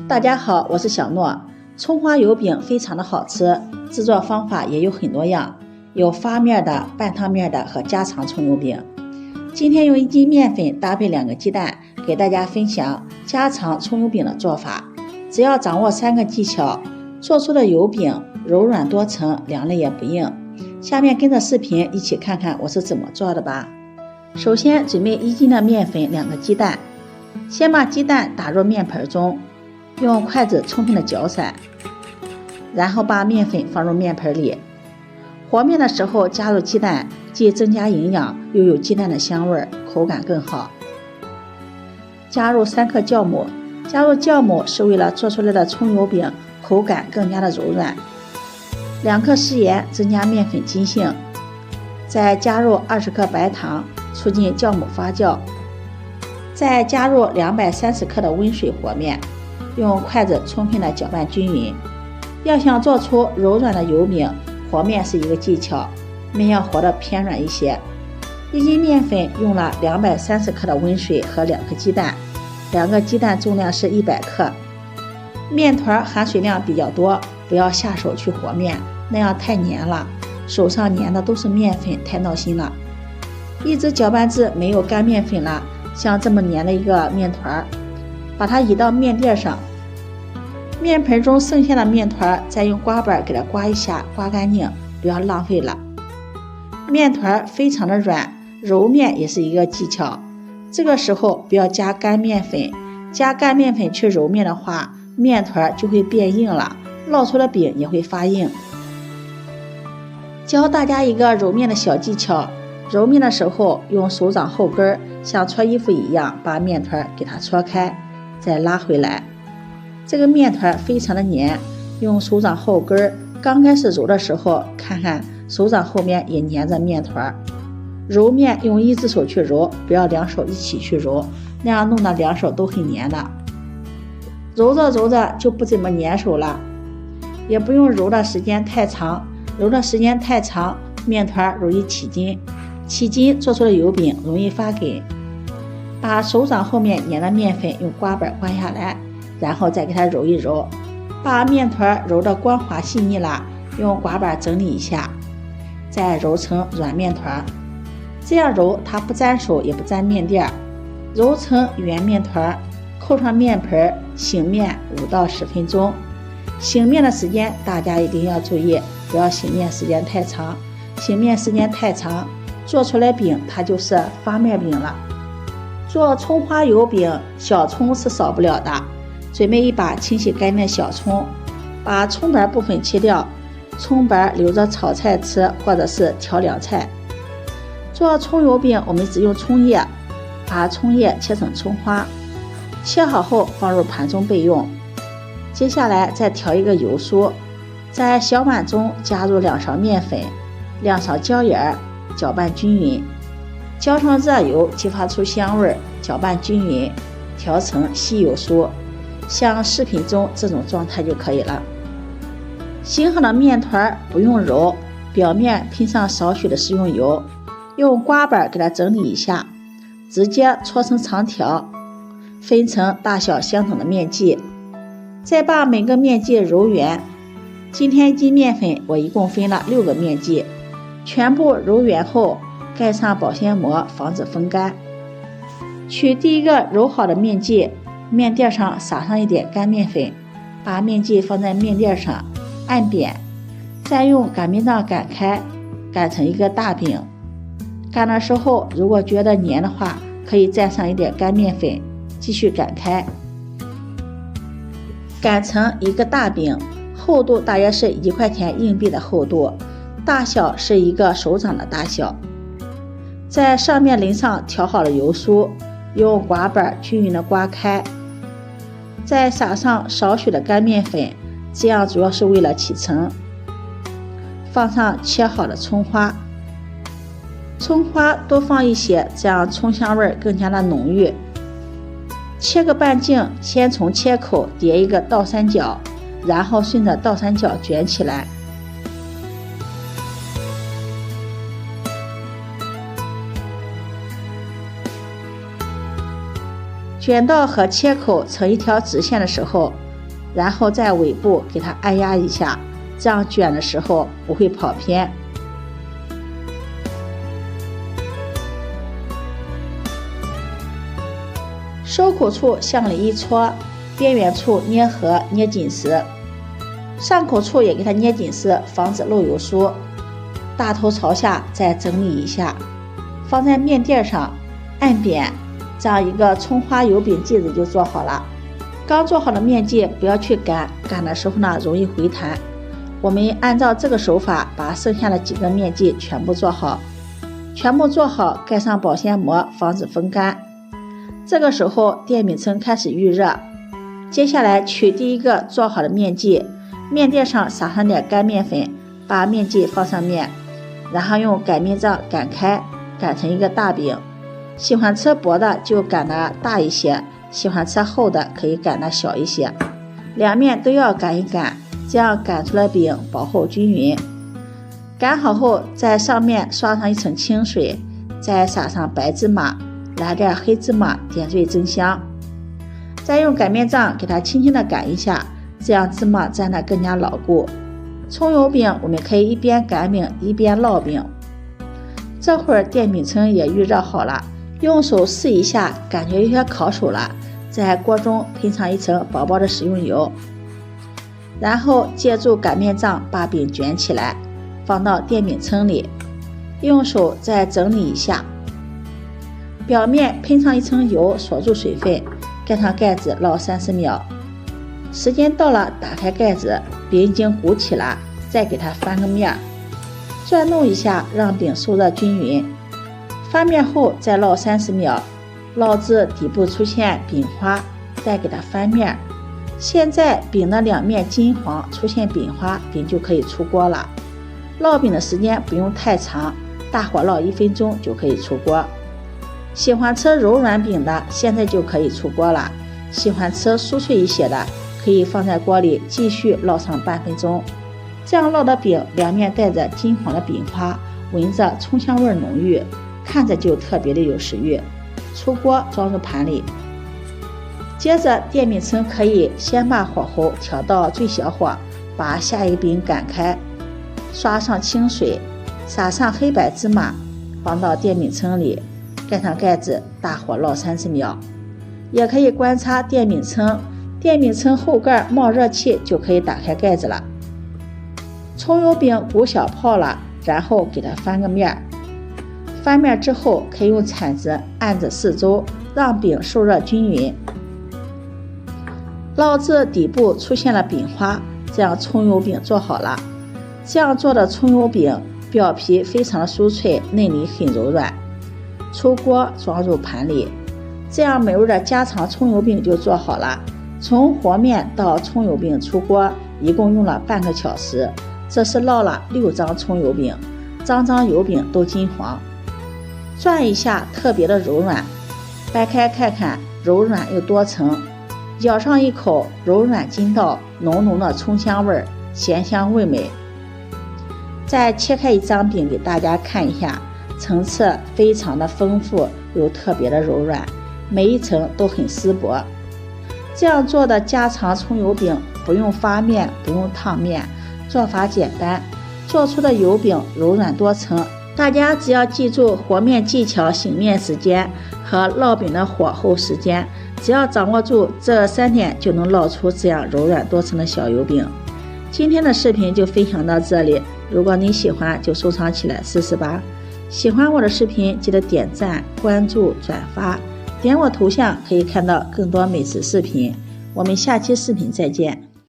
大家好，我是小诺。葱花油饼非常的好吃，制作方法也有很多样，有发面的、半汤面的和家常葱油饼。今天用1斤面粉搭配2个鸡蛋，给大家分享家常葱油饼的做法。只要掌握3个技巧，做出的油饼柔软多层，凉了也不硬。下面跟着视频一起看看我是怎么做的吧。首先准备1斤的面粉，2个鸡蛋。先把鸡蛋打入面盆中，用筷子充分的搅散，然后把面粉放入面盆里。和面的时候加入鸡蛋，既增加营养，又有鸡蛋的香味，口感更好。加入3克酵母，加入酵母是为了做出来的葱油饼口感更加的柔软。2克食盐，增加面粉筋性。再加入20克白糖，促进酵母发酵。再加入230克的温水和面，用筷子充分的搅拌均匀。要想做出柔软的油饼，和面是一个技巧，面要和得偏软一些。1斤面粉用了230克的温水和2颗鸡蛋，2个鸡蛋重量是100克。面团含水量比较多，不要下手去和面，那样太黏了，手上粘的都是面粉，太闹心了。一直搅拌至没有干面粉了，像这么粘的一个面团，把它移到面垫上。面盆中剩下的面团再用刮板给它刮一下，刮干净，不要浪费了。面团非常的软，揉面也是一个技巧。这个时候不要加干面粉，加干面粉去揉面的话，面团就会变硬了，烙出的饼也会发硬。教大家一个揉面的小技巧，揉面的时候用手掌后跟像搓衣服一样把面团给它搓开，再拉回来。这个面团非常的黏，用手掌后跟刚开始揉的时候，看看手掌后面也粘着面团。揉面用1只手去揉，不要2手一起去揉，那样弄得2手都很黏的。揉着揉着就不怎么粘手了，也不用揉的时间太长，揉的时间太长，面团容易起筋，起筋做出的油饼容易发梗。把手掌后面粘的面粉用刮板刮下来，然后再给它揉一揉，把面团揉得光滑细腻了，用刮板整理一下，再揉成软面团。这样揉它不粘手也不粘面垫，揉成圆面团，扣上面盆，醒面5到10分钟。醒面的时间大家一定要注意，不要醒面时间太长，醒面时间太长，做出来饼它就是发面饼了。做葱花油饼，小葱是少不了的。准备一把清洗干净的小葱，把葱白部分切掉，葱白留着炒菜吃，或者是调凉菜。做葱油饼我们只用葱叶，把葱叶切成葱花，切好后放入盘中备用。接下来再调一个油酥，在小碗中加入2勺面粉，2勺椒盐，搅拌均匀。浇上热油，激发出香味，搅拌均匀，调成稀油酥，像视频中这种状态就可以了。醒好的面团不用揉，表面喷上少许的食用油，用刮板给它整理一下，直接搓成长条，分成大小相等的面剂，再把每个面剂揉圆。今天1斤面粉我一共分了6个面剂，全部揉圆后盖上保鲜膜，防止风干。取第一个揉好的面剂，面垫上撒上一点干面粉，把面剂放在面垫上按扁，再用擀面杖擀开，擀成一个大饼。擀的时候如果觉得黏的话，可以蘸上一点干面粉，继续擀开，擀成一个大饼，厚度大约是1块钱硬币的厚度，大小是一个手掌的大小。在上面淋上调好的油酥，用刮板均匀的刮开，再撒上少许的干面粉，这样主要是为了起层。放上切好的葱花，葱花多放一些，这样葱香味更加的浓郁。切个半径，先从切口叠一个倒三角，然后顺着倒三角卷起来。卷到和切口成一条直线的时候，然后在尾部给它按压一下，这样卷的时候不会跑偏。收口处向里一戳，边缘处捏合捏紧实，上口处也给它捏紧实，防止漏油酥。大头朝下再整理一下，放在面垫上按扁，这样一个葱花油饼剂子就做好了。刚做好的面剂不要去擀，擀的时候呢容易回弹。我们按照这个手法把剩下的几个面剂全部做好，盖上保鲜膜防止风干。这个时候电饼铛开始预热，接下来取第一个做好的面剂，面垫上撒上点干面粉，把面剂放上面，然后用擀面杖擀开，擀成一个大饼。喜欢吃薄的就擀得大一些，喜欢吃厚的可以擀得小一些。两面都要擀一擀，这样擀出来饼薄厚均匀。擀好后，在上面刷上一层清水，再撒上白芝麻，来点黑芝麻点缀增香。再用擀面杖给它轻轻地擀一下，这样芝麻粘得更加牢固。葱油饼我们可以一边擀饼一边烙饼。这会儿电饼铛也预热好了，用手试一下，感觉有些烤手了，在锅中喷上一层薄薄的食用油，然后借助擀面杖把饼卷起来，放到电饼铛里，用手再整理一下，表面喷上一层油锁住水分，盖上盖子烙30秒。时间到了，打开盖子，饼已经鼓起了，再给它翻个面，转动一下，让饼受热均匀。翻面后再烙30秒，烙至底部出现饼花，再给它翻面。现在饼的两面金黄，出现饼花，饼就可以出锅了。烙饼的时间不用太长，大火烙1分钟就可以出锅。喜欢吃柔软饼的，现在就可以出锅了。喜欢吃酥脆一些的，可以放在锅里继续烙上半分钟。这样烙的饼两面带着金黄的饼花，闻着葱香味浓郁，看着就特别的有食欲。出锅装入盘里。接着电饼铛可以先把火候调到最小火，把下一个饼擀开，刷上清水，撒上黑白芝麻，放到电饼铛里，盖上盖子，大火烙30秒。也可以观察电饼铛，电饼铛后盖冒热气就可以打开盖子了。葱油饼鼓小泡了，然后给它翻个面。翻面之后可以用铲子按着四周，让饼受热均匀。烙至底部出现了饼花，这样葱油饼做好了。这样做的葱油饼表皮非常的酥脆，内里很柔软。出锅装入盘里。这样美味的家常葱油饼就做好了。从和面到葱油饼出锅一共用了半个小时。这是烙了6张葱油饼，张张油饼都金黄，转一下特别的柔软，掰开看看，柔软又多层，咬上一口，柔软筋道，浓浓的葱香味，咸香味美。再切开一张饼给大家看一下，层次非常的丰富，又特别的柔软，每一层都很丝薄。这样做的家常葱油饼不用发面，不用烫面，做法简单，做出的油饼柔软多层。大家只要记住和面技巧、醒面时间和烙饼的火候时间，只要掌握住这3点，就能烙出这样柔软多层的小油饼。今天的视频就分享到这里，如果你喜欢就收藏起来试试吧。喜欢我的视频记得点赞、关注、转发，点我头像可以看到更多美食视频。我们下期视频再见。